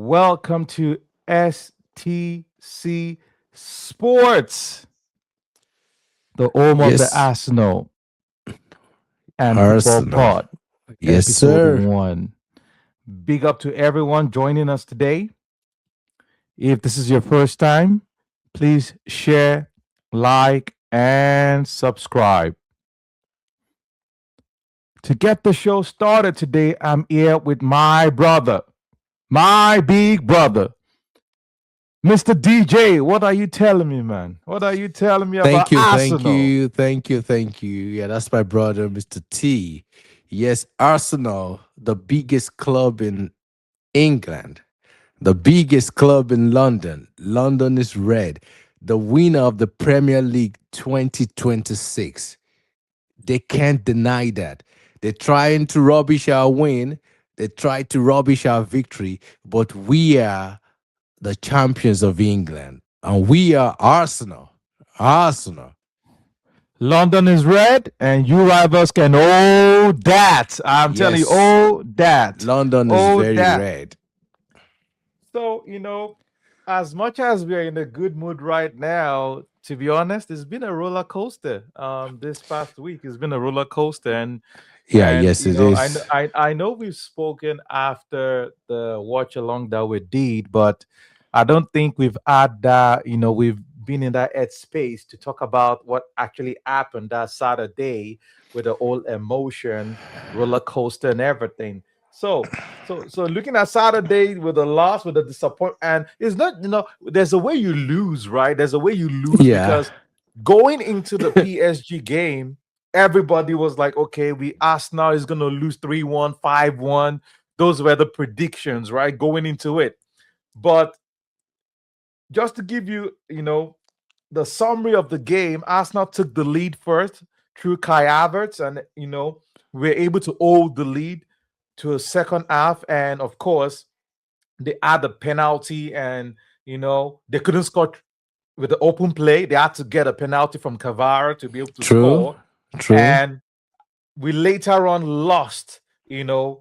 Welcome to STC Sports, the home of the Yes, Arsenal and Football Arsenal. Pod, Yes, episode sir. 1. Big up to everyone joining us today. If this is your first time, please share, like, and subscribe. To get the show started today, I'm here with my brother, my big brother, Mr. DJ. What are you telling me, man? What are you telling me about Thank you, thank Arsenal? you, thank you, thank you. Yeah, that's my brother, Mr. T. Yes, Arsenal, the biggest club in England, the biggest club in London. London is red. The winner of the Premier League 2026. They can't deny that. They're trying to rubbish our win. They try to rubbish our victory, but we are the champions of England, and we are Arsenal. Arsenal. London is red, and you rivals can hold that. I'm telling you, Yes, hold that. London is Hold very that. red. So, as much as we're in a good mood right now, to be honest, it's been a roller coaster. This past week has been a roller coaster, and Yeah, and yes, you it know, I kn- is. I know we've spoken after the watch along that we did, but I don't think we've had that. We've been in that headspace to talk about what actually happened that Saturday with the whole emotion, roller coaster, and everything. So looking at Saturday with the loss, with the disappointment, and it's not, there's a way you lose, right? There's a way you lose Yeah, because going into the PSG game, everybody was like, okay, we Arsenal is gonna lose 3-1, 5-1. Those were the predictions, right? Going into it. But just to give you, the summary of the game, Arsenal took the lead first through Kai Havertz, and we're able to hold the lead to a second half. And of course, they had the penalty, and they couldn't score with the open play. They had to get a penalty from Cavara to be able to true, score. true. And we later on lost, during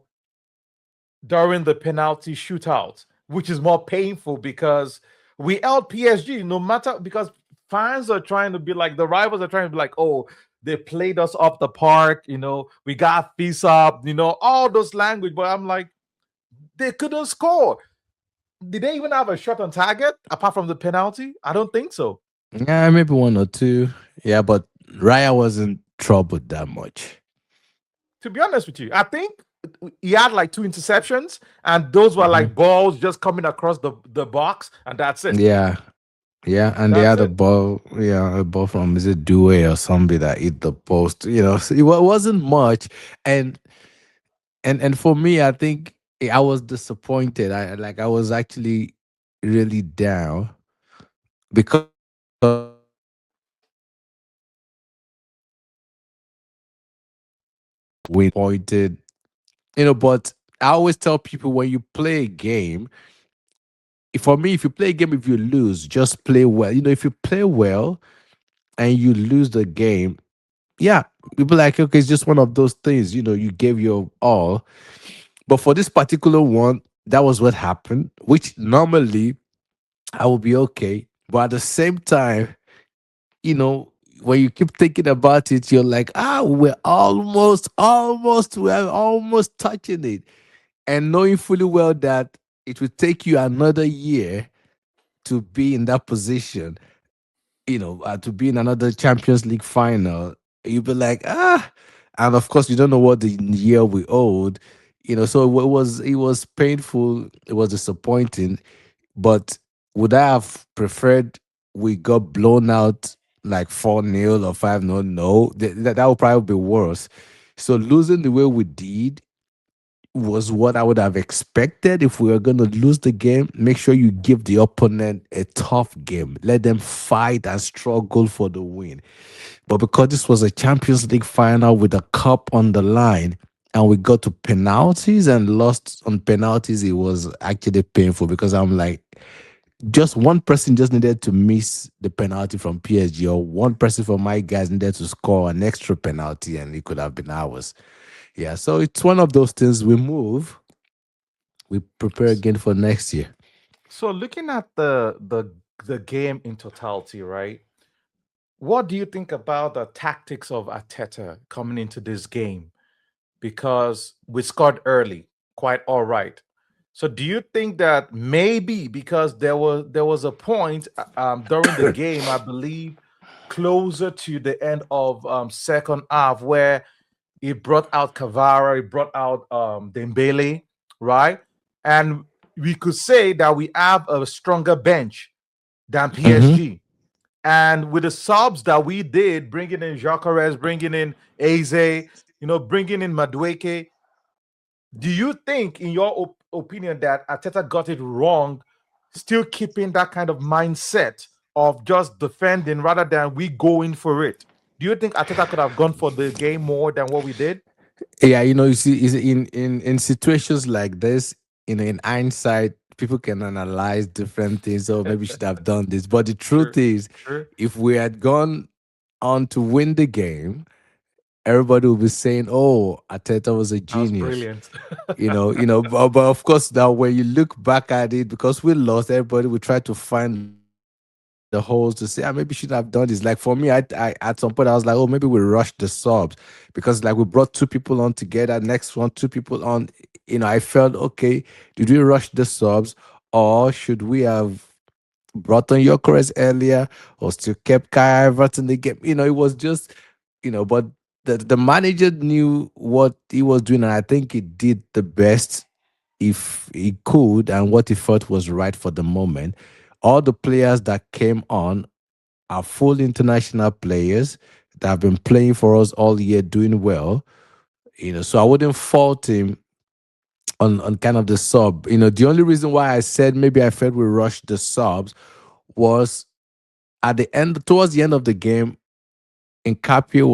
the penalty shootout, which is more painful because we held PSG no matter, because fans are trying to be like, the rivals are trying to be like, oh, they played us off the park, we got face up, all those language. But I'm like, they couldn't score. Did they even have a shot on target apart from the penalty? I don't think so. Yeah, maybe one or two. Yeah, but Raya wasn't troubled that much. To be honest with you, I think he had like two interceptions, and those were Hmm. like balls just coming across the box, and that's it. Yeah, yeah, and they That's had a it. ball, yeah, a ball from is it Due or somebody that hit the post. So it wasn't much, and and for me, I think I was disappointed. I was actually really down because we pointed, but I always tell people when you play a game, for me, if you play a game, if you lose, just play well. If you play well and you lose the game, yeah, people like, okay, it's just one of those things, you gave your all. But for this particular one, that was what happened, which normally I will be okay. But at the same time, you know, when you keep thinking about it, you're like, we're almost touching it. And knowing fully well that it will take you another year to be in that position, to be in another Champions League final, you'll be like, and of course, you don't know what the year we owed, so it was painful, it was disappointing, but would I have preferred we got blown out like 4-0 or 5-0? No, that would probably be worse. So losing the way we did was what I would have expected. If we were going to lose the game, make sure you give the opponent a tough game. Let them fight and struggle for the win. But because this was a Champions League final with a cup on the line, and we got to penalties and lost on penalties, it was actually painful because I'm like, just one person just needed to miss the penalty from PSG, or one person from my guys needed to score an extra penalty, and it could have been ours. Yeah, so it's one of those things. We move. we prepare again for next year. So looking at the game in totality, right? What do you think about the tactics of Ateta coming into this game? Because we scored early, quite all right. So do you think that maybe because there was a point during the game, I believe, closer to the end of second half where he brought out Cavara, he brought out Dembele, right? And we could say that we have a stronger bench than Hmm. PSG. And with the subs that we did, bringing in Jacques, bringing in Eze, bringing in Madueke, do you think, in your opinion, that Ateta got it wrong, still keeping that kind of mindset of just defending rather than we going for it? Do you think Ateta could have gone for the game more than what we did? Yeah, you see, is in situations like this, in hindsight, people can analyze different things. Oh, maybe you should have done this. But the truth Sure, is, sure. if we had gone on to win the game, everybody will be saying, "Oh, Ateta was a That was genius." brilliant. But of course, now when you look back at it, because we lost, everybody will try to find the holes to say, maybe should have done this. Like for me, I at some point I was like, oh, maybe we rushed the subs because like we brought two people on together, next one, two people on. I felt okay. Did we rush the subs, or should we have brought on Gyökeres earlier, or still kept Kai Havertz in the game? It was just, but the manager knew what he was doing, and I think he did the best if he could and what he felt was right for the moment. All the players that came on are full international players that have been playing for us all year, doing well. So I wouldn't fault him on kind of the sub. The only reason why I said maybe I felt we rushed the subs was at the end, towards the end of the game, Nkapio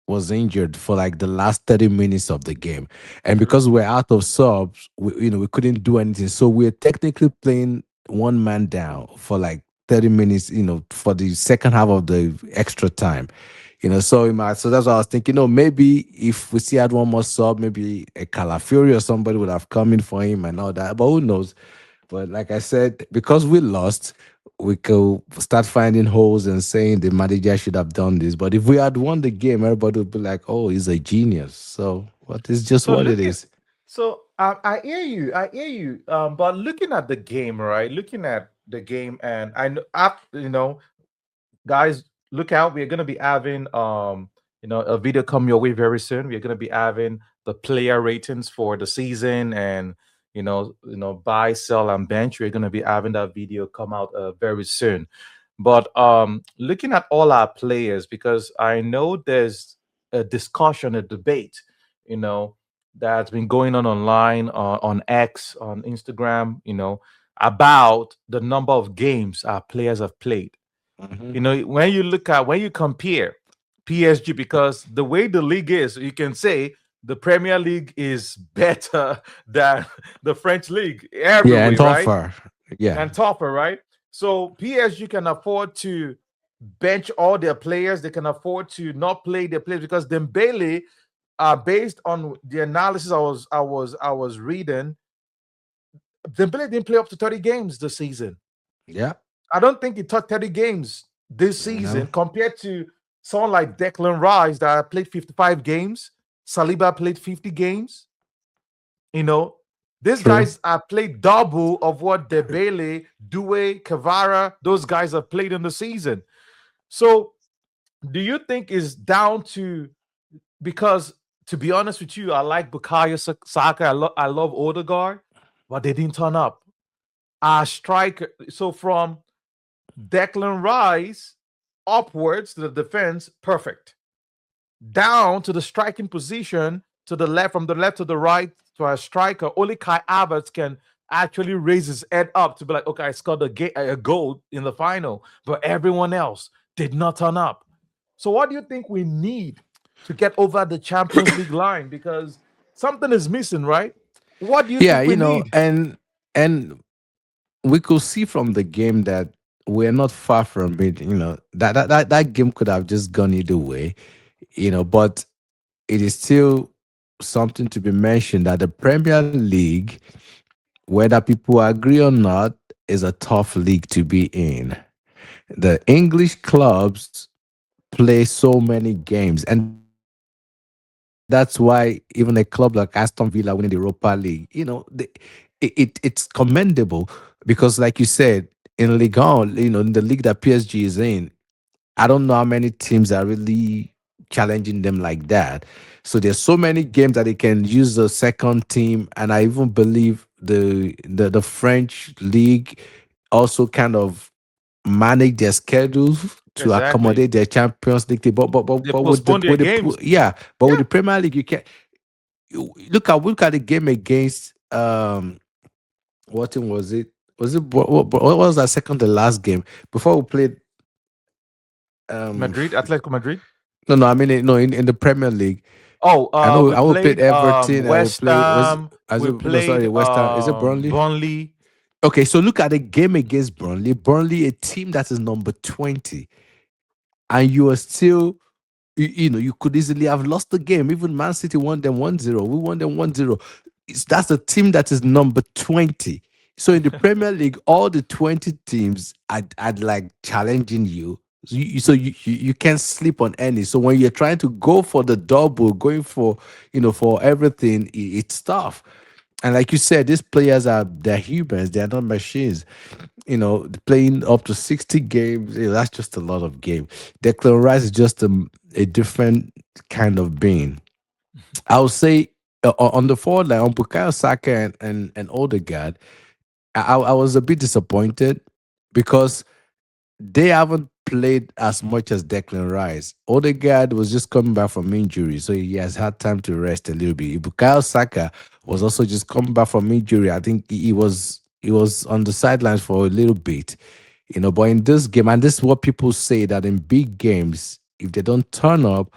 was injured for like the last 30 minutes of the game. And True. because we're out of subs, we couldn't do anything. So we're technically playing one man down for like 30 minutes, for the second half of the extra time. So that's what I was thinking. Maybe if we still had one more sub, maybe a Calafiori or somebody would have come in for him and all that. But who knows? But like I said, because we lost, we could start finding holes and saying the manager should have done this. But if we had won the game, everybody would be like, "Oh, he's a genius." So, what is just So what it looking, is. I hear you, I hear you. But looking at the game, right? Looking at the game, and I know, guys, look out. We're gonna be having a video come your way very soon. We're gonna be having the player ratings for the season, and buy, sell, and bench. We're gonna be having that video come out very soon. But looking at all our players, because I know there's a discussion, a debate, you know, that's been going on online, on X, on Instagram, about the number of games our players have played. Hmm. When you compare PSG, because the way the league is, you can say the Premier League is better than the French league every Yeah, way, and right? tougher. Yeah, And tougher, right? So PSG can afford to bench all their players. They can afford to not play their players because Dembele, based on the analysis I was reading, Dembele didn't play up to 30 games this season. yeah, I don't think he touched 30 games this no, season compared to someone like Declan Rice that played 55 games. Saliba played 50 games. You know, these true. guys have played double of what Debele, Due, Cavara, those guys have played in the season. So, do you think is down to, because to be honest with you, I like Bukayo Saka, I love Odegaard, but they didn't turn up. Our striker, so from Declan Rice upwards to the defense, perfect. Down to the striking position, to the left, from the left to the right, to our striker, only Kai Havertz can actually raise his head up to be like, okay, I scored a goal in the final, but everyone else did not turn up. So, what do you think we need to get over the Champions League line? Because something is missing, right? What do you Yeah, think we need? and we could see from the game that we're not far from it. That game could have just gone either way. But it is still something to be mentioned that the Premier League whether people agree or not, is a tough league to be in. The English clubs play so many games, and that's why even a club like Aston Villa winning the Europa League, it's commendable because, like you said, in Ligue 1, in the league that PSG is in, I don't know how many teams are really challenging them like that. So there's so many games that they can use the second team, and I even believe the French league also kind of manage their schedules to Exactly. accommodate their Champions League team. They But postpone their games. yeah, but with Yeah. the Premier League, you can look at the game against what team was it? What was that second to last game before we played um Madrid, Atletico Madrid. no, no, I mean, no, in the Premier League. Oh, we I will play played Everton and we West play was Ham. as We no, played sorry, West Ham. Is it Burnley? Burnley. Okay, so look at the game against Burnley. Burnley, a team that is number 20, and you are still you could easily have lost the game. Even Man City won them 1-0. We won them 1-0. That's a team that is number 20. So in the Premier League, all the 20 teams are like challenging you. So you can't sleep on any. So when you're trying to go for the double, going for for everything, it's tough. And like you said, these players they're humans, they're not machines. Playing up to 60 games, that's just a lot of game. Declan Rice is just a different kind of being. I would say on the forward line, on Bukayo Saka and Odegaard, I was a bit disappointed because they haven't played as much as Declan Rice. Odegaard was just coming back from injury, so he has had time to rest a little bit. Bukayo Saka was also just coming back from injury. I think he was on the sidelines for a little bit. But in this game, and this is what people say, that in big games, if they don't turn up,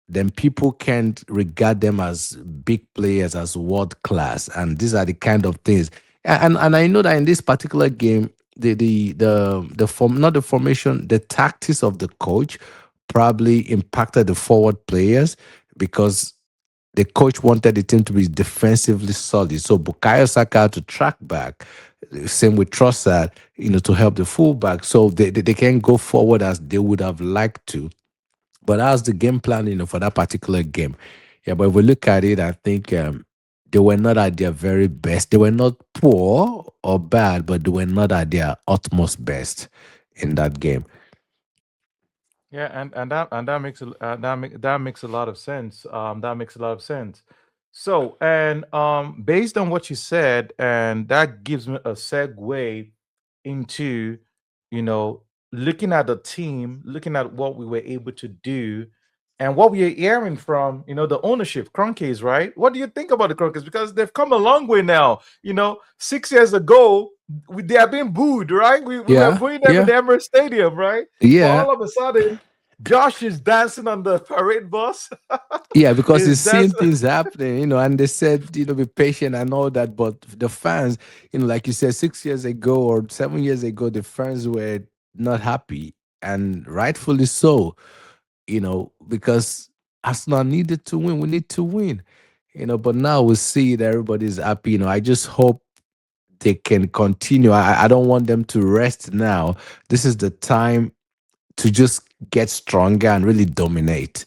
then people can't regard them as big players, as world class. And these are the kind of things. And I know that in this particular game, the form, not the formation, the tactics of the coach probably impacted the forward players because the coach wanted the team to be defensively solid. So Bukayo Saka had to track back. Same with Trossard, to help the fullback. So they can't go forward as they would have liked to. But that's the game plan, for that particular game. Yeah, but if we look at it, I think they were not at their very best. They were not poor or bad, but they were not at their utmost best in that game. Yeah, and that makes that makes a lot of sense. That makes a lot of sense. So, and based on what you said, and that gives me a segue into, you know, looking at the team, looking at what we were able to do, and what we are hearing from, the ownership, Cronkies, right? What do you think about the Cronkies? Because they've come a long way now. 6 years ago, they are being booed, right? We were Yeah, booing them in yeah, the Emirates Stadium, right? But yeah, all of a sudden, Josh is dancing on the parade bus. yeah, because Is he's seeing dancing. things happening, and they said, be patient and all that. But the fans, like you said, 6 years ago or 7 years ago, the fans were not happy, and rightfully so. Because Arsenal needed to win. We need to win. But now we see that everybody's happy. I just hope they can continue. I don't want them to rest now. This is the time to just get stronger and really dominate.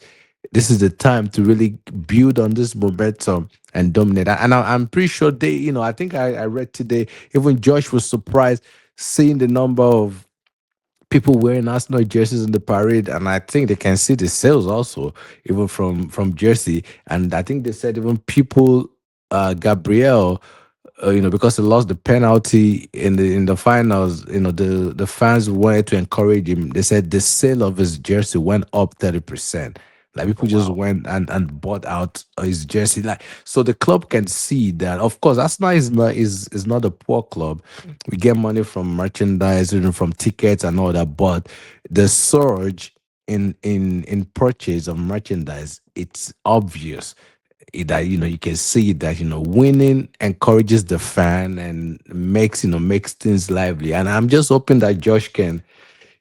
This is the time to really build on this momentum and dominate. And I'm pretty sure I think I read today, even Josh was surprised seeing the number of people wearing Arsenal jerseys in the parade, and I think they can see the sales also, even from Jersey. And I think they said even people, Gabriel, because he lost the penalty in the finals, the fans wanted to encourage him. They said the sale of his jersey went up 30%. Like Oh people just wow. went and bought out his jersey. Like, so the club can see that. Of course, Arsenal is not a poor club. We get money from merchandise, from tickets and all that. But the surge in purchase of merchandise, it's obvious that you can see that winning encourages the fan and makes things lively. And I'm just hoping that Josh can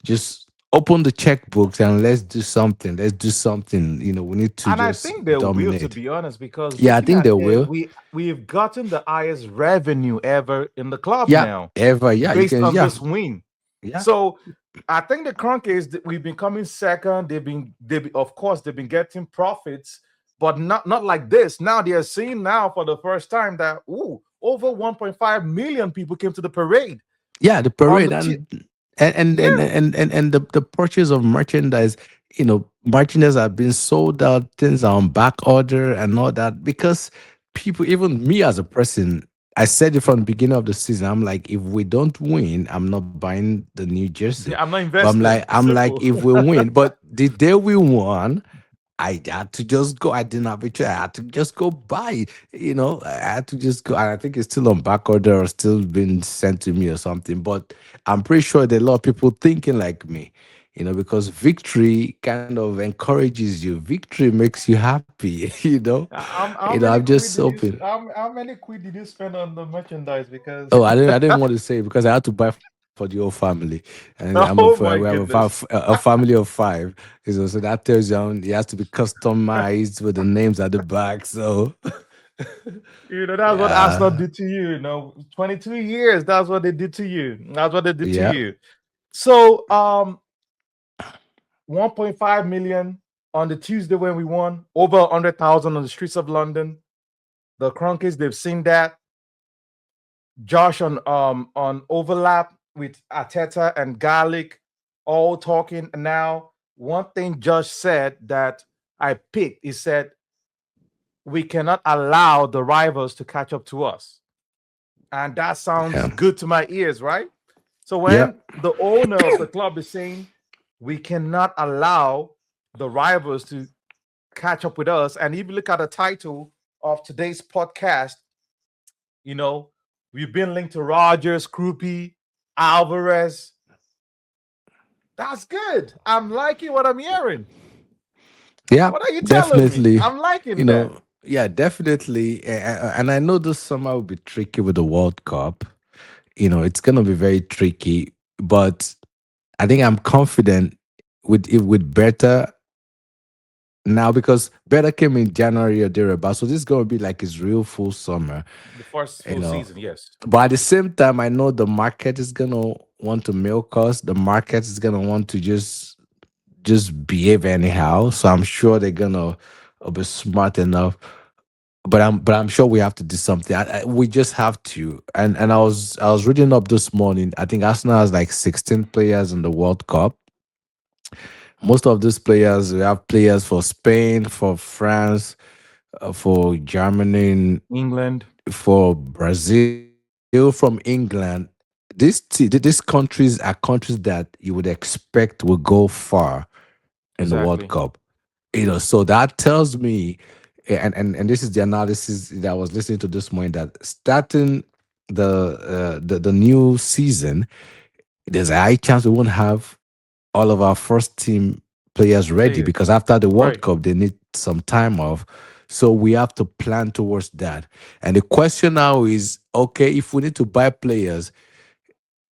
just open the checkbooks and let's do something. Let's do something. We need to And I just think they will, to dominate. be honest, because Yeah, I looking think at they it, will. we've gotten the highest revenue ever in the club Yeah, now, ever. Yeah, you based can. on Yeah, this win. yeah, So I think the crunk is that we've been coming second. Of course, they've been getting profits, but not like this. Now they are seeing now for the first time that over 1.5 million people came to the parade yeah. The on parade the yeah. and the purchase of merchandise. Merchandise have been sold out. Things are on back order and all that because people, even me as a person, I said it from the beginning of the season. I'm like, if we don't win, I'm not buying the new jersey. Yeah, I'm not But investing. I'm like, Simple. if we win, but the day we won, I had to just go. I didn't have a choice. I had to just go buy it. I had to just go. And I think it's still on back order or still been sent to me or something. But I'm pretty sure there are a lot of people thinking like me, because victory kind of encourages you. Victory makes you happy, How I'm many just quid did you hoping. how many quid did you spend on the merchandise? Because Oh, I didn't want to say it because I had to buy for the whole family, and oh we my have goodness. a family of five. So that tells you it has to be customized with the names at the back. So That's what Arsenal yeah, did to you. 22 years. That's what they did to you. That's what they did to yeah, you. So 1.5 million on the Tuesday when we won, over 100,000 on the streets of London. The Cronkies, they've seen that. Josh on overlap with Ateta and Garlic, all talking now. One thing Josh said that I picked, he said, we cannot allow the rivals to catch up to us. And that sounds yeah, good to my ears, right? So yeah, when the owner of the club is saying we cannot allow the rivals to catch up with us, and if you look at the title of today's podcast, you know, we've been linked to Rogers, Kroupi, Alvarez. That's good. I'm liking what I'm hearing. yeah. What are you telling me? Definitely, I'm liking that. yeah, definitely. And I know this summer will be tricky with the World Cup. It's gonna be very tricky, but I think I'm confident with Berta now because Berta came in January or thereabout. So this is gonna be like his real full summer, The first you full know. season, yes. But at the same time, I know the market is gonna want to milk us. The market is gonna want to just behave anyhow. So I'm sure they're gonna be smart enough. But I'm sure we have to do something. We just have to. And I was reading up this morning. I think Arsenal has like 16 players in the World Cup. Most of these players, we have players for Spain, for France, for Germany, England, for Brazil, from England. These countries are countries that you would expect will go far in the World exactly. Cup. So that tells me, and this is the analysis that I was listening to this morning, that starting the new season, there's a high chance we won't have all of our first team players ready Players, because after the World right? Cup they need some time off. So we have to plan towards that. And the question now is, okay, if we need to buy players,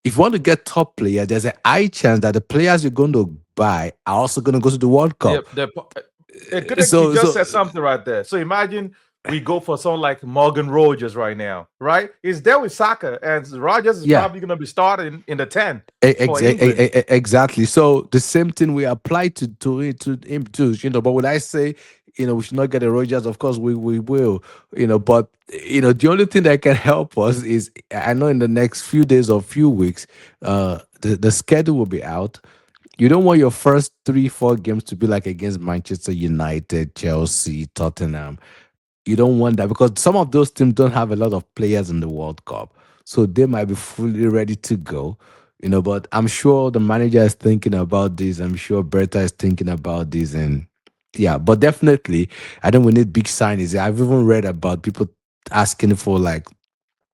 if you want to get top player, there's a high chance that the players you're going to buy are also going to go to the World They're, Cup. they're, good. You So just so said something right there. So imagine we go for someone like Morgan Rogers right now, right? He's there with Saka, and Rogers is yeah, probably going to be starting in the 10 for England. exactly. So the same thing we apply to him too. But when I say, we should not get a Rogers, of course we will. But the only thing that can help us is, I know in the next few days or few weeks, the schedule will be out. You don't want your first 3-4 games to be like against Manchester United, Chelsea, Tottenham. You don't want that because some of those teams don't have a lot of players in the World Cup. So they might be fully ready to go. But I'm sure the manager is thinking about this. I'm sure Berta is thinking about this. And yeah, but definitely, I think we need big signings. I've even read about people asking for, like,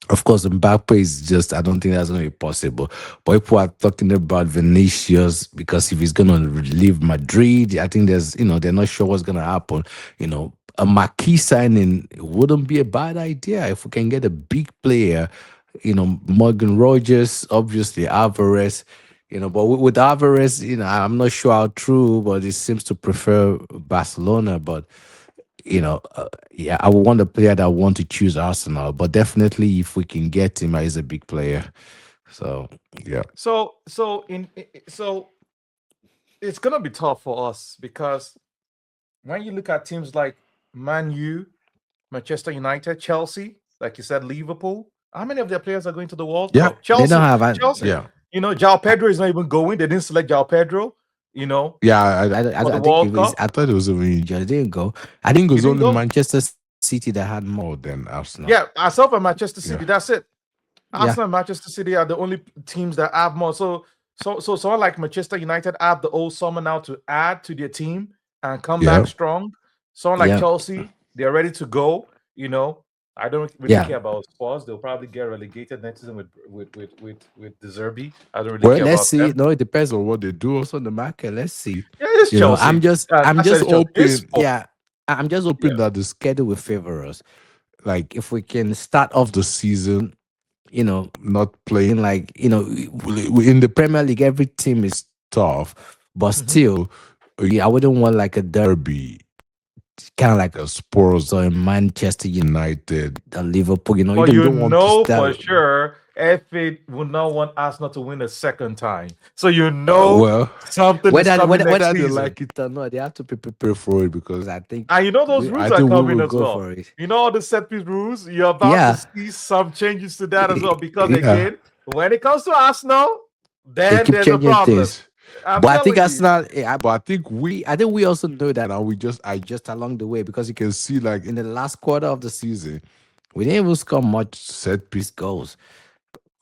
of course, Mbappe is just, I don't think that's going to be possible. But people are talking about Vinicius because if he's going to leave Madrid, I think they're not sure what's going to happen. A marquee signing wouldn't be a bad idea if we can get a big player, Morgan Rogers, obviously Alvarez. But with Alvarez, I'm not sure how true, but he seems to prefer Barcelona. But yeah, I would want a player that want to choose Arsenal. But definitely, if we can get him, he's a big player. So yeah, So it's gonna be tough for us because when you look at teams like Man U, Manchester United, Chelsea, like you said, Liverpool, how many of their players are going to the World yeah, Cup? they don't Chelsea, have. Chelsea. Yeah, Jao Pedro is not even going. They didn't select Jao Pedro, you know, yeah. for the I think it World was. Cup. I thought it was only just didn't go. I think it He was didn't only go. Manchester City that had more than Arsenal. Yeah, myself and Manchester Yeah, City. That's it. yeah, Arsenal and Manchester City are the only teams that have more. So someone like Manchester United have the old summer now to add to their team and come yeah, back strong. Someone like yeah, Chelsea, they're ready to go. I don't really yeah. care about Spurs. They'll probably get relegated next season with De Zerbi. I don't really Well, care let's about see. them. No, it depends on what they do also in the market. Let's see. Yeah, it's I'm Chelsea. just I I'm said just it's Chelsea. It's hoping, Spurs. yeah. I'm just Yeah. hoping that the schedule will favor us. Like if we can start off the season, not playing like, in the Premier League, every team is tough, but Mhm. still, yeah, I wouldn't want like a derby, kind of like a Spurs or a Manchester United, a Liverpool. But You you don't want to know start. for sure FA would not want Arsenal to win a second time. So Well, something is coming next whether they season. like it or not, they have to be prepared for it because I think And those rules I are think we coming will as go well. for it. All the set piece rules, you're about to Yeah, see some changes to that as well. Because yeah. again, when it comes to Arsenal, They then keep there's a changing problem. things. I'm But I think telling you. Arsenal, but I think we also know that, and we just adjust along the way because you can see, like in the last quarter of the season, we didn't even score much set piece goals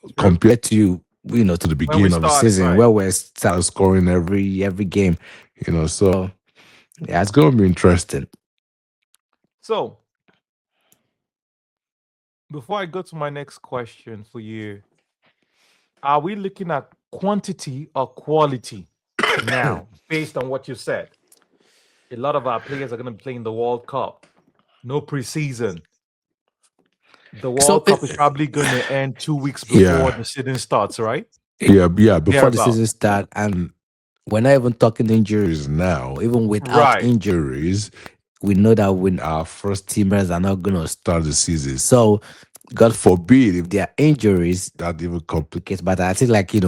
True. compared to to the When we beginning of the started, season right? where we start scoring every game. So yeah, it's gonna be interesting. So before I go to my next question for you, are we looking at quantity or quality now, based on what you said? A lot of our players are going to be playing the World Cup. No preseason. The So World Cup is probably going to end 2 weeks before yeah, the season starts, right? yeah. Before the Thereabout. season start, and we're not even talking injuries now. Even without Right. injuries, we know that when our first teamers are not going to start the season. So, God forbid if there are injuries, that even complicates. But I think, like, we've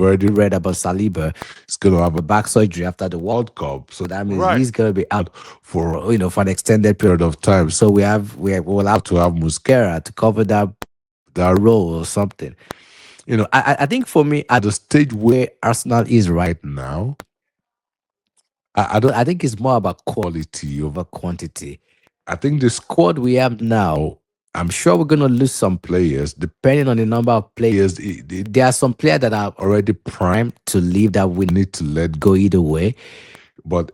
already read about Saliba. He's going to have a back surgery after the World Cup. So that means Right. he's going to be out for an extended period of time. So we'll have to have Musquera to cover that role or something. I think for me, at the stage where Arsenal is right now, I don't. I think it's more about quality over quantity. I think the squad we have now, I'm sure we're gonna lose some players depending on the number of players. There are some players that are already primed to leave that we need to let go either way. But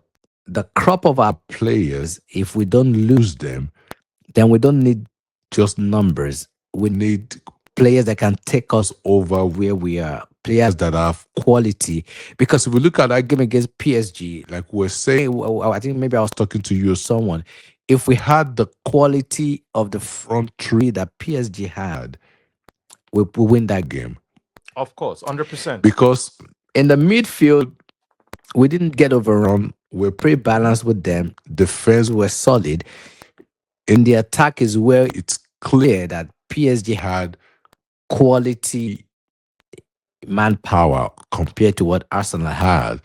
the crop of our players, if we don't lose them, then we don't need just numbers. We need players that can take us over where we are, players that have quality. Because if we look at that game against PSG, like we're saying, I think maybe I was talking to you or someone. If we had the quality of the front three that PSG had, we win that game. Of course. 100%. Because in the midfield, we didn't get overrun. We're pretty balanced with them. Defense were solid. In the attack is where it's clear that PSG had quality manpower compared to what Arsenal had.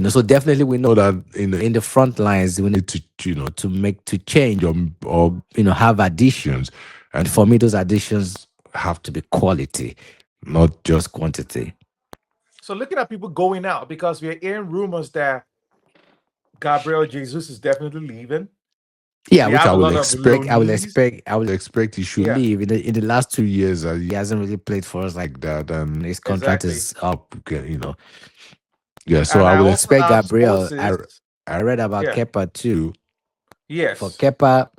So definitely we know that in the front lines we need to to change or have additions. And for me, those additions have to be quality, not just quantity. So looking at people going out, because we're hearing rumors that Gabriel Jesus is definitely leaving. Yeah, We which have a lot of loanees. I will expect he should Yeah, leave. In the last 2 years, he hasn't really played for us like that, and his contract exactly. is up. Yeah, so And I I will also expect have Gabriel. sources. I read about Yeah. Kepa too. For Yes. Kepa,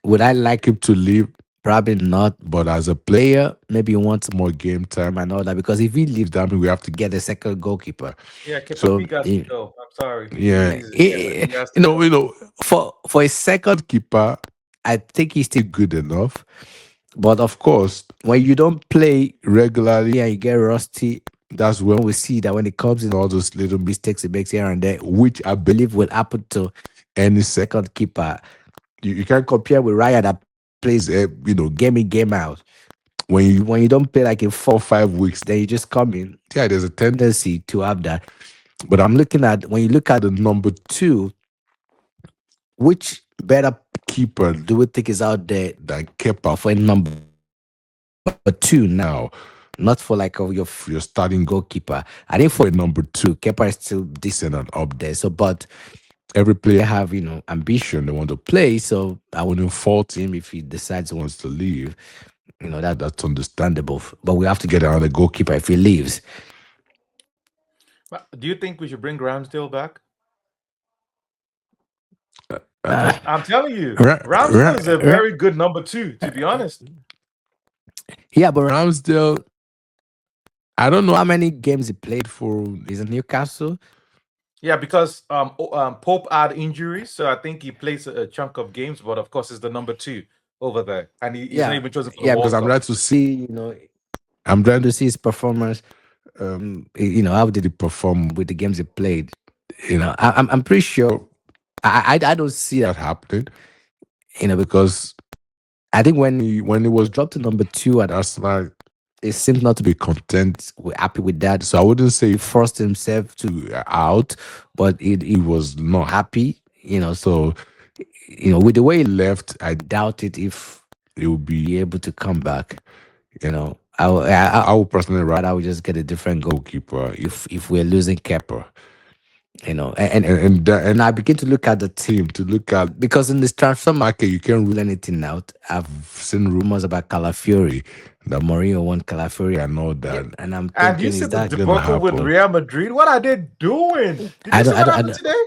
would I like him to leave? Probably not. But as a player, maybe he wants more game time and all that. Because if he leaves, that means we have to get a second goalkeeper. Yeah, Kepa So P got to go. I'm sorry. yeah, He has to go. for a second keeper, I think he's still good enough. But of course, when you don't play regularly and you get rusty, that's when we see that when it comes in all those little mistakes it makes here and there, which I believe will happen to any second keeper. You can't compare with Raya that plays, game in, game out. When you don't play like in 4 or 5 weeks, then you just come in. Yeah, there's a tendency to have that. But I'm looking at when you look at the number two, which better keeper do we think is out there than Kepa for number two now? Not for like your starting goalkeeper. I think for a number two, Kepa is still decent and up there. So, but every player have ambition, they want to play. So I wouldn't fault him if he decides he wants to leave. That's understandable. But we have to get another goalkeeper if he leaves. But do you think we should bring Ramsdale back? Uh, Because I'm telling you, Ra- Ra- Ramsdale is a Ra- very good number two, to be honest. yeah, but Ramsdale, I don't know how many games he played for. Is it Newcastle? Yeah, because Pope had injuries, so I think he plays a chunk of games. But of course, he's the number two over there, and he's not even chosen for the Yeah, because World I'm Cup. trying to see, I'm trying to see his performance. How did he perform with the games he played? I'm pretty sure. I don't see that happening. Because I think when he was dropped to number two at Arsenal, he seemed not to be content, happy with that. So I wouldn't say he forced himself to out, but he was not happy. So with the way he left, I doubt it if he will be able to come back. I would personally rather I would just get a different goalkeeper if we're losing Kepa. And I begin to look at the team to look at, because in this transfer market you can't rule anything out. I've seen rumors about Calafiori, that Mourinho want Calafiori and all Yeah, that, and I'm and you thinking, see is the that gonna debacle with happen? Real Madrid. What are they doing? Did I you see don't, I what don't, I happened don't, today?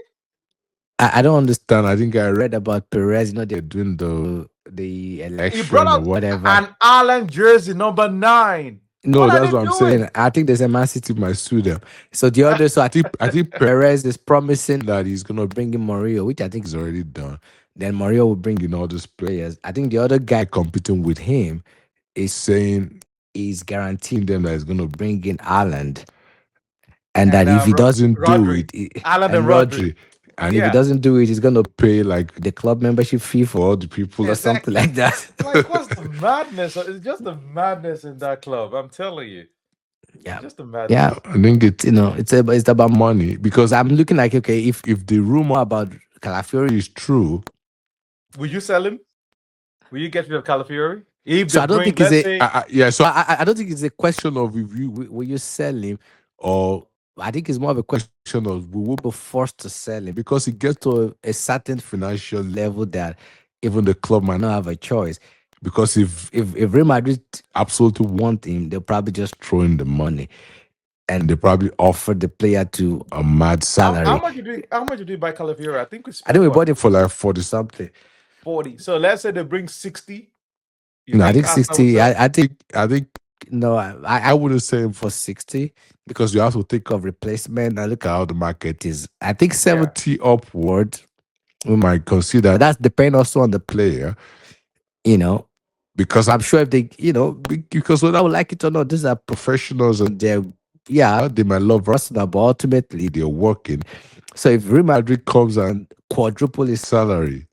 I don't understand. I think I read about Perez. They're doing the He brought election or out whatever. an Allen jersey number 9. No, What are that's they what I'm saying. doing? I think there's a Man City might sue them. So the other, so I think Perez is promising that he's gonna bring in Mario, which I think is already done. Then Mario will bring in all those players. I think the other guy competing with him is saying he's guaranteeing them that he's gonna bring in Ireland, and And that if he doesn't do Rodri, it, Allen and and Rodri. Rodri, and if he Yeah, doesn't do it, he's gonna pay like the club membership fee for all the people or something exactly. like that. Like, what's the madness? It's just the madness in that club. I'm telling you, Yeah. it's just the Yeah, madness. I think it's about money, because I'm looking like, okay, if the rumor about Calafiori is true, Will you sell him? Will you get rid of Calafiori? If they so I don't bring, think it's let's a say, yeah. So I don't think it's a question of if you will you sell him, or I think it's more of a question of we will be forced to sell him, because it gets to a certain financial level that even the club might not have a choice. Because if Real Madrid absolutely want him, they'll probably just throw in the money, and they probably offer the player to a mad how salary. much you do? How much you do buy Calafiori? I think we I think spent we what, bought it for like 40 something. 40. So let's say they bring 60. You No, I think think Arsenal will 60. sell? I think no, I wouldn't say him for 60, because you have to think of replacement and look at how the market is. I think Yeah. 70 upward we might consider. That's depend also on the player, you know. Because I'm sure if they, because whether I would like it or not, these are professionals, and yeah, they might love Arsenal, but ultimately they're working. So if Real Madrid comes and quadruple his salary,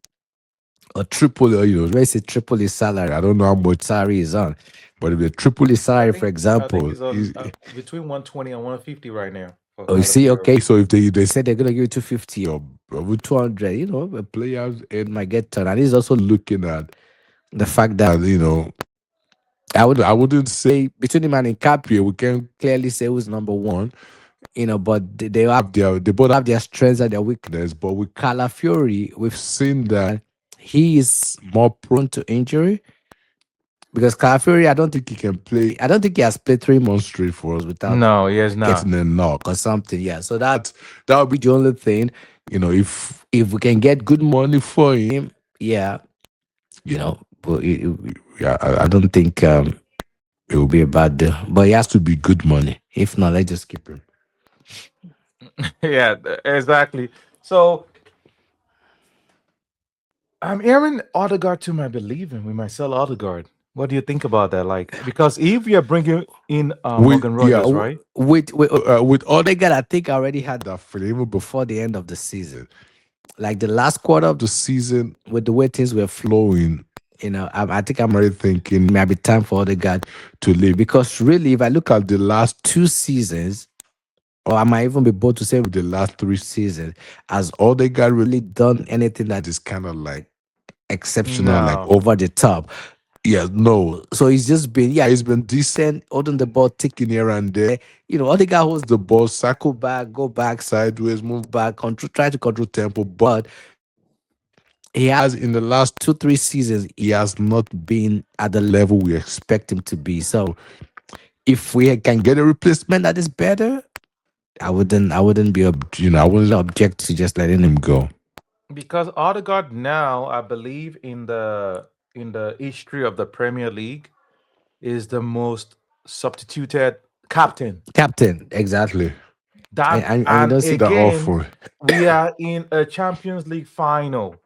or triple, let's say triple his salary. I don't know how much salary is on, but if they triple his I salary, for think I think example, it's on between 120 and 150 right now for oh, you see, Calafiori. okay, so if they say they're gonna give you 250 or over 200, a player it might get turned. And he's also looking at the fact that I wouldn't say between him and Incaprio, we can clearly say who's number one. But they both have their strengths and their weaknesses. But with Calafiori, we've seen that he is more prone to injury, because Calafiori, I don't think he can play. I don't think he has played 3 months straight for us without No, he has not. getting a knock or something. Yeah, so that would be the only thing. If we can get good money for him, yeah, but yeah, I don't think it will be a bad deal. But it has to be good money. If not, let's just keep him. Yeah, exactly. So I'm Aaron Odegaard to my believing. We might sell Odegaard. What do you think about that? Like, because if you're bringing in With Morgan yeah, Rogers, right? with Odegaard, I think I already had that feeling even before the end of the season. Like the last quarter of the season, with the way things were flowing, I think I'm already thinking it might be time for Odegaard to leave. Because really, if I look at the last 2 seasons, or I might even be bold to say with the last 3 seasons, has Odegaard really done anything that is kind of like exceptional, like No, over the top? Yeah, no. So he's just been, yeah, he's been decent, holding the ball, ticking here and there. Odegaard holds the ball, circle back, go back sideways, move back, control, try to control tempo. But he has, in the last 2, 3 seasons, he has not been at the level we expect him to be. So if we can get a replacement that is better, I wouldn't be, I wouldn't object to just letting him go. because Odegaard now, I believe in the history of the Premier League, is the most substituted captain. Captain, exactly. And, That and you and don't see that again, often. we are in a Champions League final,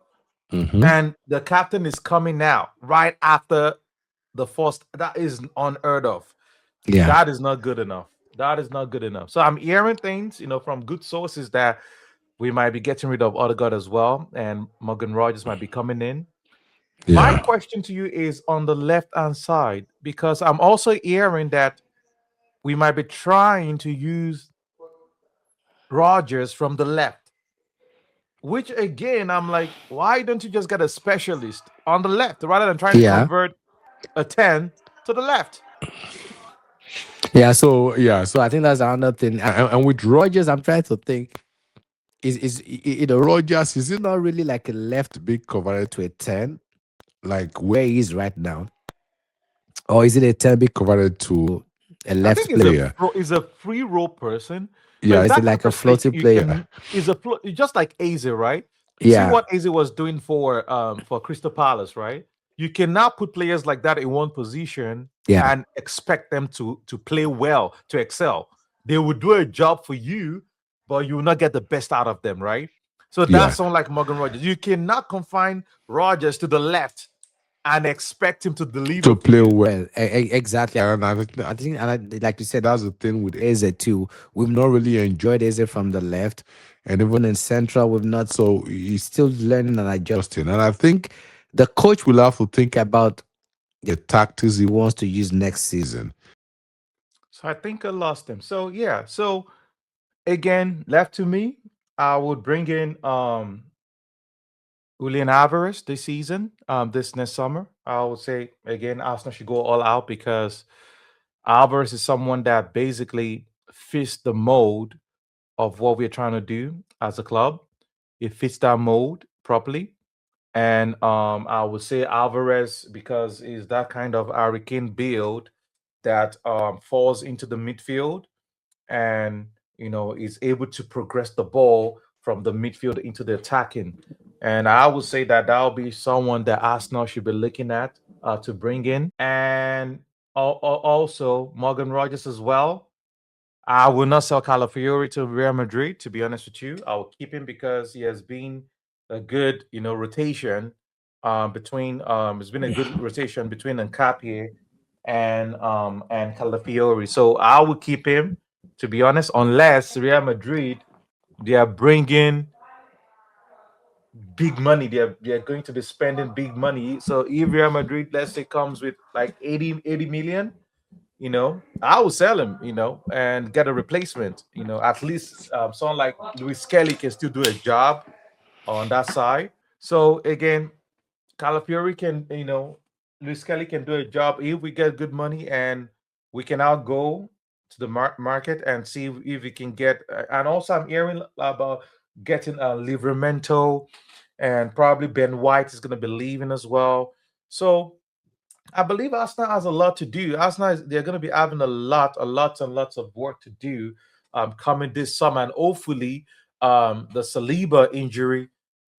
Hmm. and the captain is coming out right after the first. That is unheard of. Yeah. That is not good enough. That is not good enough. So I'm hearing things, from good sources that we might be getting rid of Odegaard as well, and Morgan Rogers might be coming in. My Yeah. question to you is on the left hand side, because I'm also hearing that we might be trying to use Rogers from the left, which again, I'm like, why don't you just get a specialist on the left rather than trying to Yeah. convert a 10 to the left? So I think that's another thing. And with Rogers, I'm trying to think. Rogers, is it not really like a left big converted to a 10, like where he is right now? Or is it a 10 big converted to a I think left player? is a free role person. So Yeah, it's is it that kind of like a person that floating you player? can is a just like Aze, right? You see Yeah, what Aze was doing for Crystal Palace, right? You cannot put players like that in one position yeah, and expect them to play well, to excel. They will do a job for you, but you will not get the best out of them, right? So yeah. that's someone like Morgan Rogers. You cannot confine Rogers to the left and expect him to deliver To for play you. well. Exactly. And like you said, that's the thing with Eze too. We've not really enjoyed Eze from the left, and even in central, we've not. So he's still learning and adjusting. And I think the coach will have to think about the tactics he wants to use next season. So I think I lost him. So yeah. So again, left to me, I would bring in Julian Alvarez this season, this next summer. I would say again, Arsenal should go all out because Alvarez is someone that basically fits the mold of what we're trying to do as a club. It fits that mold properly. And I would say Alvarez because is that kind of hurricane build that falls into the midfield and is able to progress the ball from the midfield into the attacking. And I would say that that'll be someone that Arsenal should be looking at to bring in, and also Morgan Rogers as well. I will not sell Calafiori to Real Madrid. To be honest with you, I will keep him because he has been a good, rotation between. It's been a good rotation between Nkapie and Calafiori. So I will keep him. To be honest, unless Real Madrid they are bringing big money, they are going to be spending big money. So if Real Madrid, let's say, comes with like 80 million, I will sell him, and get a replacement. At least someone like Luis Kelly can still do a job on that side. So again, Calafiori can, Luis Kelly can do a job if we get good money and we can now go to the market and see if we can get. And also, I'm hearing about getting a Livramento and probably Ben White is going to be leaving as well. So I believe Arsenal has a lot to do. They're going to be having lots and lots of work to do coming this summer, and hopefully, the Saliba injury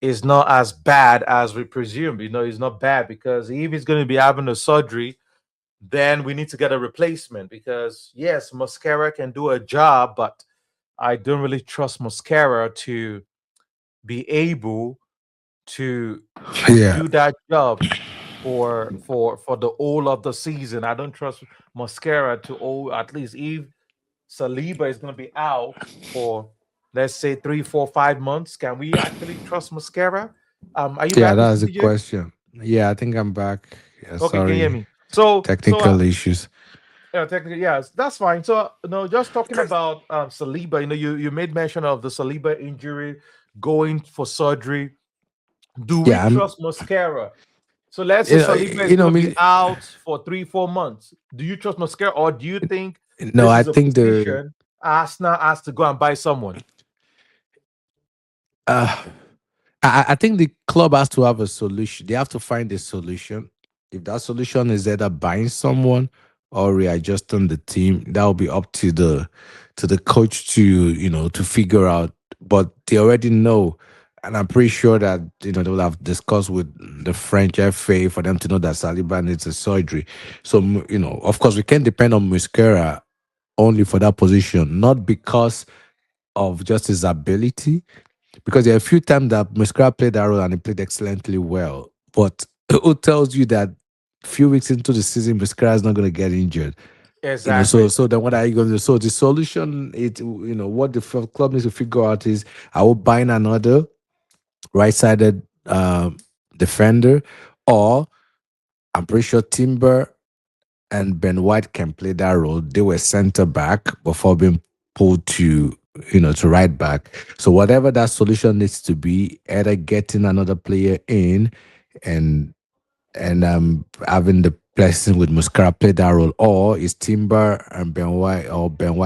is not as bad as we presume. It's not bad because if he's going to be having a surgery, then we need to get a replacement. Because yes, Mascara can do a job, but I don't really trust Mascara to be able to Yeah. do that job for the whole of the season. I don't trust Mosquera to all, at least if Saliba is going to be out for, let's say, 3, 4, 5 months. Can we actually trust Mosquera? Are you Yeah, back, Mr. that's the DJ? question. Yeah, I think I'm back. Yeah, Okay, can you hear sorry, me? So technical issues. technically, yes, that's fine. So, just talking about Saliba, you made mention of the Saliba injury, going for surgery. Do we Yeah, I'm. trust Mosquera? So let's say Saliba is going to be Me. out for 3, 4 months. Do you trust Mosquera, or do you think No, this I is a think the. position Arsenal has to go and buy someone? Uh, I think the club has to have a solution. They have to find a solution. If that solution is either buying someone or readjusting the team, that will be up to the coach to to figure out. But they already know, and I'm pretty sure that they will have discussed with the French FA for them to know that Saliba needs a surgery. So of course, we can't depend on Musquera only for that position, not because of just his ability, because there are a few times that Musquera played that role and he played excellently well. But who tells you that few weeks into the season, Musquera is not going to get injured? So Exactly. then what are you going to do? So the solution, what the club needs to figure out is, I will buying another right-sided defender, or I'm pretty sure Timber and Ben White can play that role. They were center back before being pulled to right back. So whatever that solution needs to be, either getting another player in and having the person with Muscara play that role, or is Timber and Ben White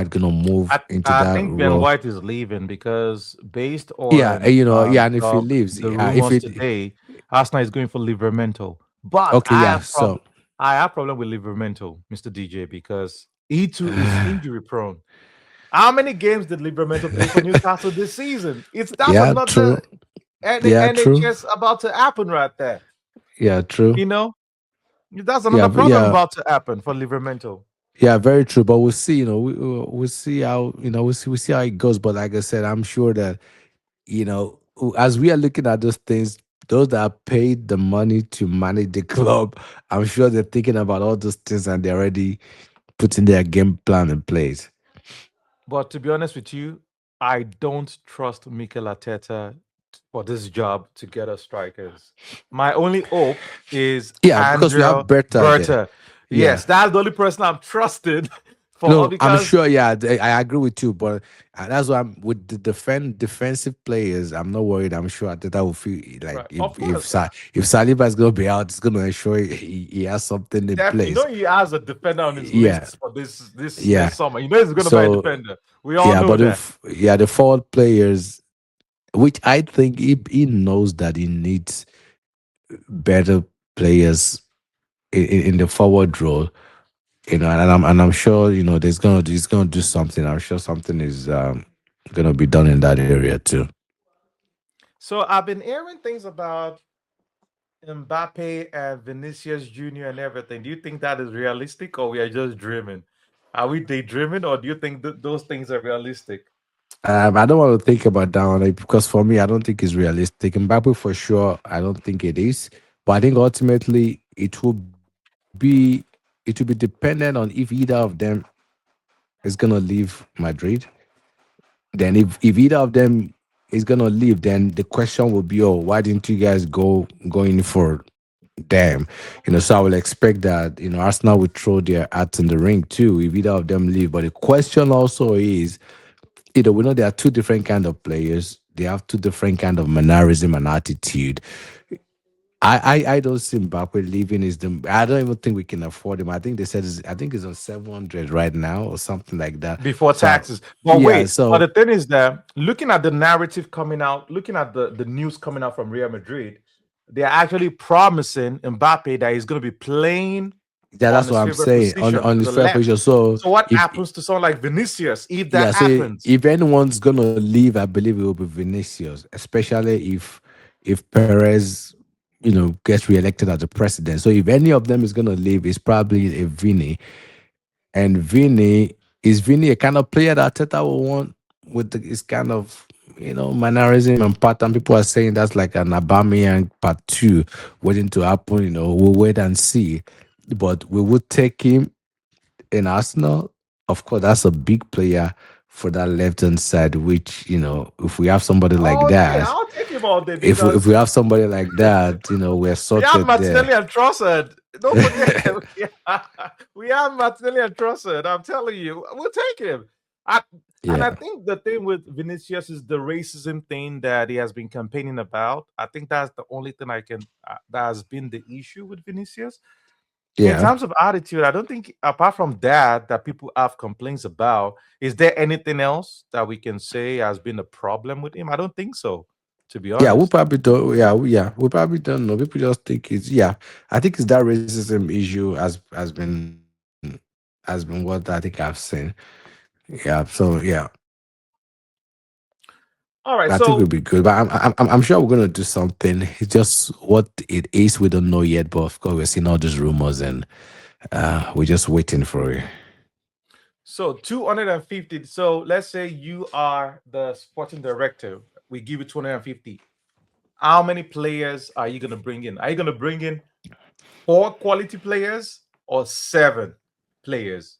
gonna move into I that think Ben role? White is leaving because based Yeah, on yeah, and if he leaves, the yeah, if rumors it today, Arsenal is going for Livermento. But okay, yeah, so I have problem with Livermento, Mr. DJ, because he too is injury prone. How many games did Livermento play for Newcastle this season? That's yeah, another true. Yeah, true. NHS about to happen right there. Yeah, true. You know, that's Yeah, another but problem yeah, about to happen for Livermento. yeah, very true. But we'll see. We'll see how we see how it goes. But like I said, I'm sure that as we are looking at those things, those that are paid the money to manage the club, I'm sure they're thinking about all those things and they're already putting their game plan in place. But to be honest with you, I don't trust Mikel Arteta for this job to get us strikers. My only hope is Yeah, because we Andrea have Berta there. Berta. Yeah. Yes, that's the only person I'm trusted for No, I'm because sure. Yeah, I agree with you, but that's why I'm with the defensive players. I'm not worried. I'm sure that will feel like right, of course, if Saliba is going to be out, it's going to ensure he has something in definitely. place. He has a defender on his Yeah, list for this yeah. summer. He's going to buy a So defender. We all yeah, know but that. if yeah, the forward players, which I think he knows that he needs better players in the forward role. And I'm sure he's gonna do something. I'm sure something is gonna be done in that area too. So I've been hearing things about Mbappe and Vinicius Jr. and everything. Do you think that is realistic, or we are just dreaming? Are we daydreaming, or do you think those things are realistic? I don't want to think about that one, because for me, I don't think it's realistic. Mbappe for sure, I don't think it is. But I think ultimately it will be dependent on if either of them is gonna leave Madrid. Then if either of them is gonna leave, then the question will be, oh, why didn't you guys go in for them? So I will expect that Arsenal will throw their hats in the ring too if either of them leave. But the question also is, we know there are two different kind of players. They have two different kind of mannerism and attitude. I don't see Mbappe leaving. Is the I don't even think we can afford him. I think they said I think it's on 700 right now or something like that. Before So taxes. But yeah, wait, but so the thing is that looking at the narrative coming out, looking at the news coming out from Real Madrid, they're actually promising Mbappe that he's going to be playing yeah, on that's his what I'm favorite saying position on to his the fair left. position. So So what if happens to someone like Vinicius if that yeah, so happens? if anyone's gonna leave, I believe it will be Vinicius, especially if Perez, gets reelected as the president. So if any of them is gonna leave, it's probably a Vinny. And Vinny a kind of player that Teta will want with his kind of mannerism and pattern. People are saying that's like an Aubameyang part two waiting to happen. We'll wait and see. But we would take him in Arsenal. Of course, that's a big player for that left hand side. Which if we have somebody like Oh yeah, that, I'll take him all day if because we have somebody like that, we're we have sorted there. Martinelli and Trossard. Don't forget, we have Martinelli and Trossard. I'm telling you, we'll take him. I, and I Yeah, think the thing with Vinicius is the racism thing that he has been campaigning about. I think that's the only thing that has been the issue with Vinicius. In yeah. terms of attitude, I don't think apart from that people have complaints about. Is there anything else that we can say has been a problem with him? I don't think so, to be Yeah, we honest. probably don't. Yeah, we probably don't know. People just think it's yeah. I think it's that racism issue has been what I think I've seen. Yeah, so yeah, All I right, think we'll be so good. But I'm sure we're gonna do something. It's just what it is we don't know yet. But of course, we're seeing all these rumors and we're just waiting for it. 250. So let's say you are the sporting director. We give you 250. How many players are you going to bring in? Are you going to bring in four quality players or seven players?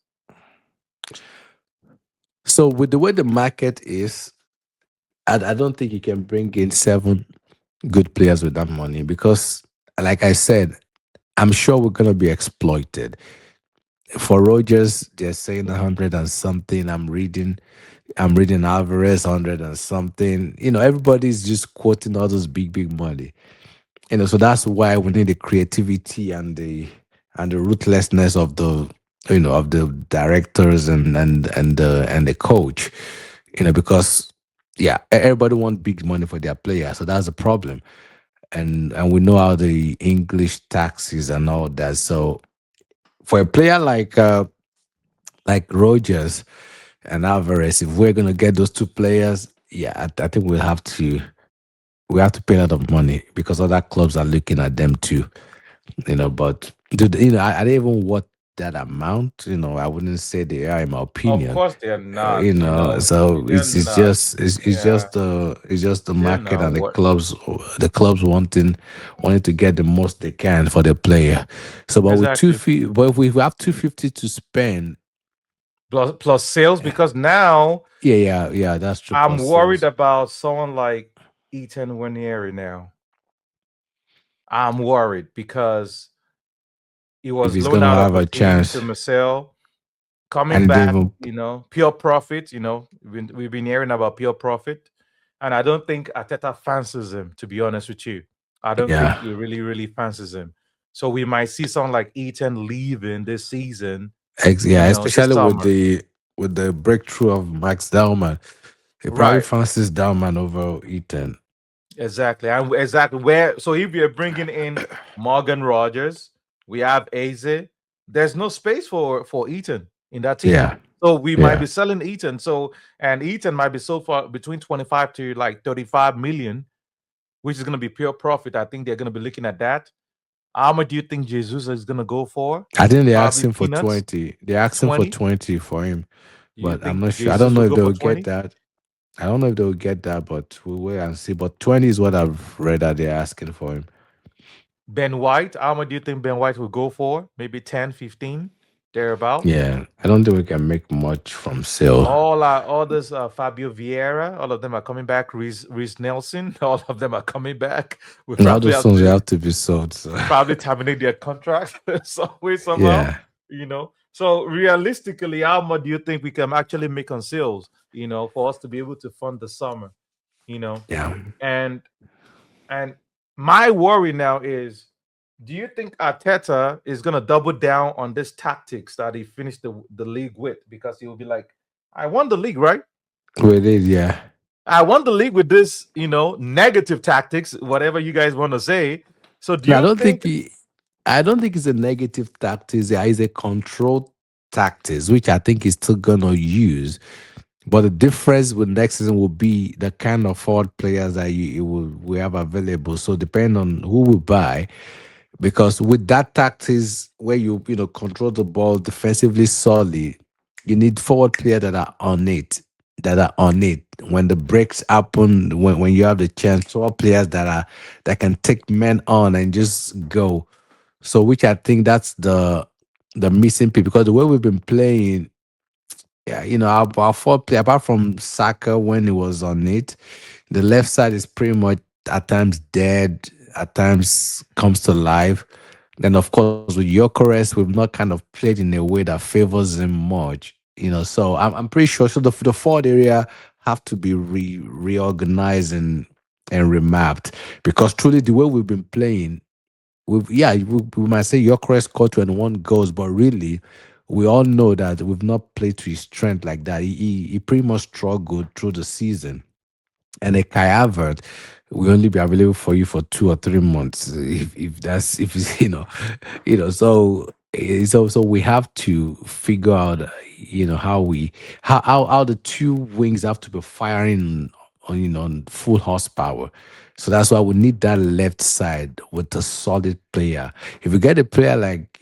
So with the way the market is, I don't think you can bring in seven good players with that money because, like I said, I'm sure we're gonna be exploited. For Rogers, they're saying 100 and something. I'm reading Alvarez 100 and something. Everybody's just quoting all those big money. So that's why we need the creativity and the ruthlessness of the directors and the coach. Because yeah, everybody wants big money for their players, so that's a problem. And we know how the English taxes and all that. So for a player like Rogers and Alvarez, if we're gonna get those two players, yeah, I think we have to pay a lot of money because other clubs are looking at them too. But I don't even want that amount. I wouldn't say they are, in my Of opinion. course they're not, So they're it's not. just it's Yeah, just the they're market not and the what clubs wanting to get the most they can for the player. So, but with exactly. but if we have 250 to spend, Plus sales because now yeah, that's true. I'm Plus worried sales. about someone like Ethan Winieri now. I'm worried because he If was he's loaned gonna out of have the a team chance, to Marcel, coming and back, even pure profit. We've been hearing about pure profit, and I don't think Ateta fancies him. To be honest with you, I don't think yeah, he really, really fancies him. So we might see someone like Ethan leaving this season. yeah, This especially with summer. the breakthrough of Max Dellman, he probably Right. fancies Dellman over Ethan. Exactly. And exactly where. So if you're bringing in Morgan Rogers, we have Eze. There's no space for Eaton in that team. Yeah, So we might yeah, be selling Eaton. And Eaton might be so far between 25 to like 35 million, which is going to be pure profit. I think they're going to be looking at that. How much do you think Jesus is going to go for? I think they asked Probably him for peanuts. 20. They asked him for 20. 20 for him, You but I'm think not sure. I don't Jesus know will if go for they'll get 20? that. I don't know if they'll get that, but we'll wait and see. But 20 is what I've read that they're asking for him. Ben White, how much do you think Ben White will go for? Maybe 10, 15, thereabout. Yeah, I don't think we can make much from sale. All this Fabio Vieira, all of them are coming back. Reese Nelson, all of them are coming back. We And all probably those have songs they to have to be sold. So. probably terminate their contract some way somehow. Yeah, So realistically, how much do you think we can actually make on sales? For us to be able to fund the summer. You know, yeah. and and my worry now is, do you think Arteta is gonna double down on this tactics that he finished the league with? Because he will be like, I won the league, right? We did, yeah. I won the league with this, negative tactics, whatever you guys want to say. So do No, I you don't think think he, I don't think it's a negative tactics. Yeah, it's a controlled tactics, which I think he's still gonna use. But the difference with next season will be the kind of forward players that we have available. So depending on who we buy, because with that tactics where you control the ball defensively solely, you need forward players that are on it. that are on it. When the breaks happen, when you have the chance, so all players that can take men on and just go. So which I think that's the missing piece because the way we've been playing, yeah, our fourth play apart from Saka when he was on it, the left side is pretty much at times dead, at times comes to life. Then of course with Gyökeres, we've not kind of played in a way that favors him much. So I'm pretty sure. So the forward area have to be reorganized and remapped because truly the way we've been playing, we might say Gyökeres scored 21 goals, but really we all know that we've not played to his strength like that. He pretty much struggled through the season. And a Kai Havertz will only be available for you for 2 or 3 months if that's if it's, so we have to figure out how how the two wings have to be firing on on full horsepower. So that's why we need that left side with a solid player. If we get a player like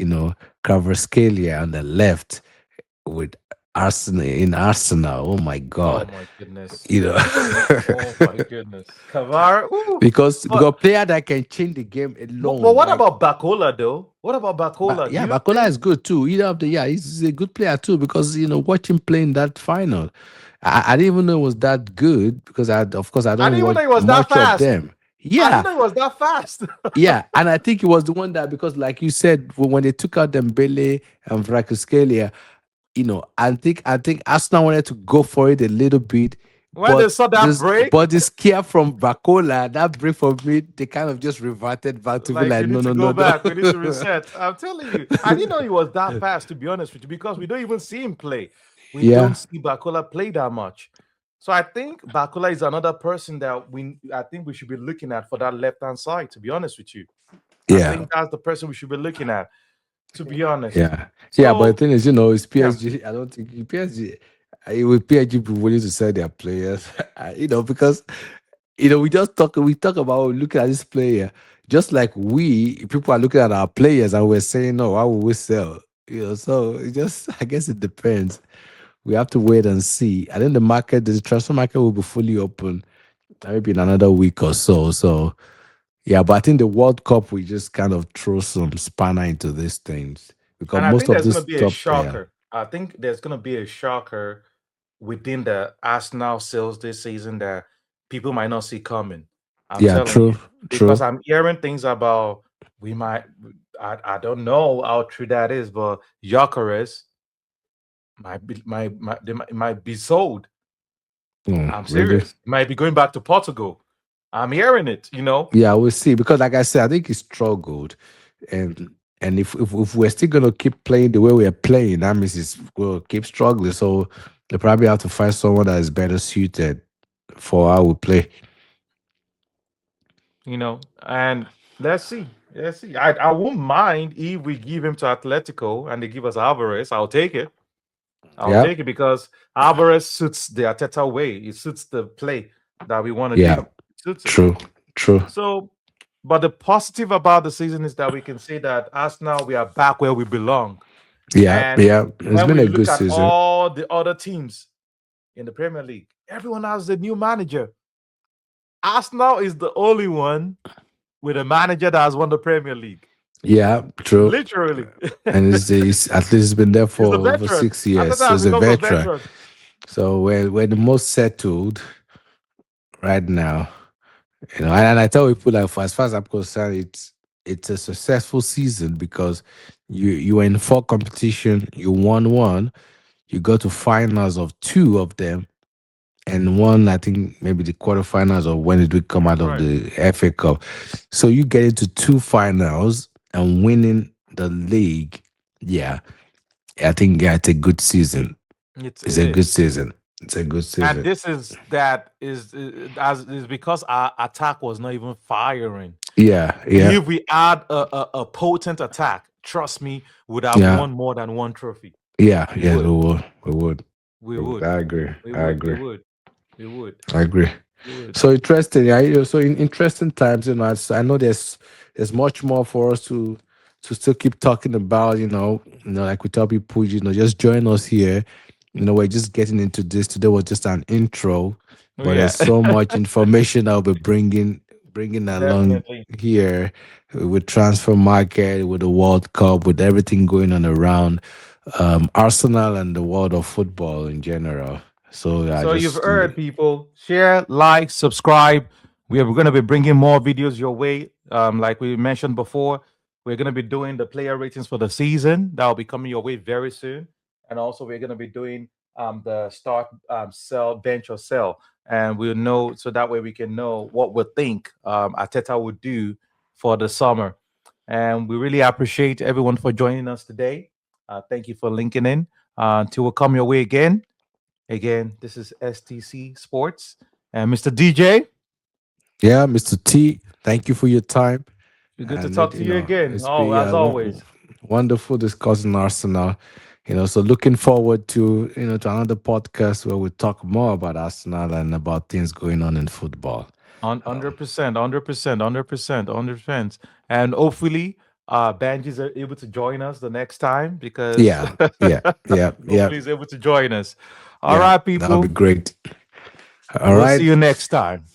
Kvaratskhelia on the left with Arsenal, oh my Oh god, my goodness. you know. Oh my goodness. Kavar. Ooh. Because But player that can change the game but alone, what like about Bakola though? What about Bakola? Do yeah, you Bakola think? is good too. Either of the yeah, he's a good player too because watch him play in that final. I didn't even know it was that good because of course I I don't didn't even watch know he was that much of fast. them. I didn't Yeah, know he was that fast. yeah, and I think it was the one that because like you said when they took out Dembele and Vrakuskelia, I think Arsenal wanted to go for it a little bit, When they but saw that this break, but this scare from Bacola, that break for me, they kind of just reverted back to be like like, we no, need to no, go no, back. We need to no. reset. I'm telling you, I didn't know he was that fast. To be honest with you, because we don't even see him play. We don't Yeah, see Bakola play that much. So I think Bakola is another person that I think we should be looking at for that left hand side. To be honest with you, I yeah, think that's the person we should be looking at. To be honest, yeah, yeah. But the so thing is, it's yeah, PSG. I don't think PSG. With PSG be willing to sell their players, because we talk about looking at this player just like we people are looking at our players and we're saying no, why would we sell? So it just I guess it depends. We have to wait and see. I think the transfer market will be fully open maybe in another week or so. So yeah, but I think the World Cup we just kind of throw some spanner into these things because and I most think of there's going these to be a top yeah. shocker. I think there's going to be a shocker within the Arsenal sales this season that people might not see coming. I'm Yeah, telling true, you because true. I'm hearing things about we might. I don't know how true that is, but Gyökeres might be sold. I'm Really? serious. Might be going back to Portugal. I'm hearing it. You know. Yeah, we'll see. Because like I said, I think he struggled. And if we're still gonna keep playing the way we're playing, that means we'll keep struggling. So they probably have to find someone that is better suited for how we play. And let's see. Let's see. I won't mind if we give him to Atletico and they give us Alvarez. I'll take it. I'll Yeah, take it because Alvarez suits the Arteta way. It suits the play that we want to yeah, do. It suits it. true, true. So, but the positive about the season is that we can say that Arsenal we are back where we belong. Yeah, And yeah. It's when been we a look good at season. all the other teams in the Premier League, everyone has a new manager. Arsenal is the only one with a manager that has won the Premier League. Yeah, true. Literally. And it's at least been there He's for the over veteran. 6 years. Arteta So has he's a become a veteran. veteran. So we're the most settled right now. And I tell people like for as far as I'm concerned, it's a successful season because you were in four competition, you won one, you go to finals of two of them, and one I think maybe the quarterfinals or when it would come out of Right. the FA Cup. So you get into two finals and winning the league. Yeah, I think it's a good season. It's It a good is. season. It's a good And season. this is that is because our attack was not even firing. Yeah, yeah, If we had a potent attack, trust me, would have yeah, won more than one trophy. yeah. We Yes, we would. would. We would. We We would. would. I agree. We I would. We agree. would. We would. I agree. We would. So interesting. Yeah. So in interesting times, I know there's much more for us to still keep talking about. Like we tell people, just join us here. we're just getting into this. Today was just an intro, Oh, but yeah, there's so much information I'll be bringing along definitely. here with transfer market, with the World Cup, with everything going on around Arsenal and the world of football in general. So I So you've just heard, people. Share, like, subscribe. We are going to be bringing more videos your way. Like we mentioned before, we're going to be doing the player ratings for the season. That will be coming your way very soon. And also, we're going to be doing the start, sell, bench, or sell. And we'll know, so that way we can know what we think Ateta would do for the summer. And we really appreciate everyone for joining us today. Thank you for linking in. Until we come your way again. Again, this is STC Sports and Mr. DJ. yeah, Mr. T, thank you for your time. Good to And talk to you again. it's Oh, been as always. wonderful discussing Arsenal. So looking forward to to another podcast where we talk more about Arsenal and about things going on in football. On Um, 100%, 100%, 100%, 100%. And hopefully, Banji's are able to join us the next time because yeah, yeah, yeah, yeah, hopefully he's able to join us. All yeah. right, That'll be people. great. All We'll see right. you next time.